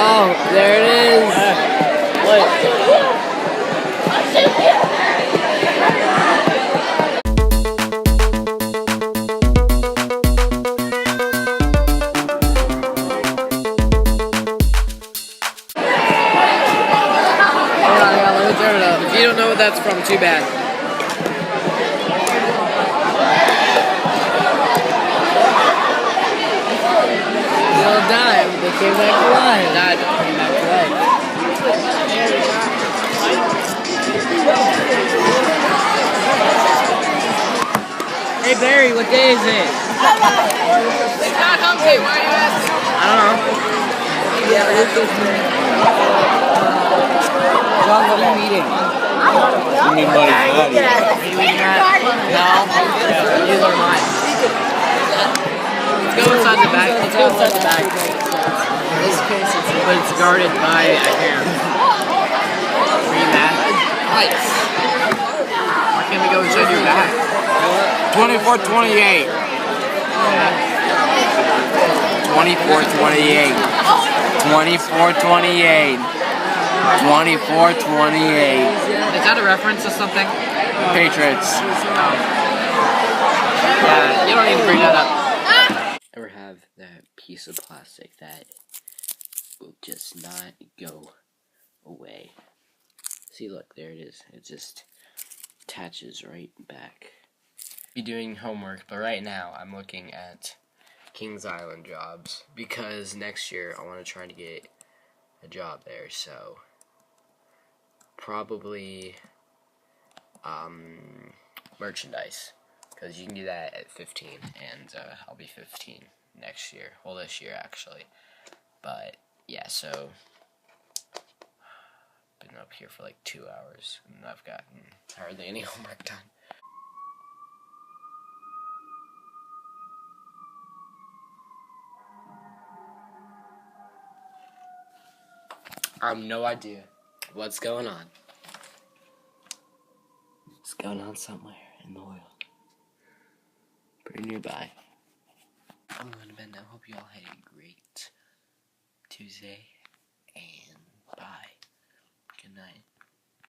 Oh, there it is. Let me turn it up. If you don't know what that's from, too bad. They'll die. They came back to life. Died. Came back to life. Hey Barry, what day is it? It's not Humpty. Why are you asking? I don't know. Yeah, it is this man. John, what are you eating? You need money for that. Are you eating that? No. Neither am I. Let's go inside the back. Let's go inside the back. In this case, it's guarded by a ham. Are you mad? Nice. Why can't we go inside your back? 24-28. 24-28. 24-28. 24-28. Is that a reference to something? Patriots. Yeah, you don't need to bring that up. Ever have that piece of plastic that will just not go away? See, look, there it is. It just attaches right back. Be doing homework, but right now I'm looking at Kings Island jobs because next year I want to try to get a job there. So probably merchandise, because you can do that at 15, and I'll be 15 next year. Well, this year actually. But yeah, so been up here for like 2 hours and I've gotten hardly any homework done. I have no idea what's going on. It's going on somewhere in the world. Pretty nearby. I'm going to bed now. Hope you all had a great Tuesday. And bye. Good night.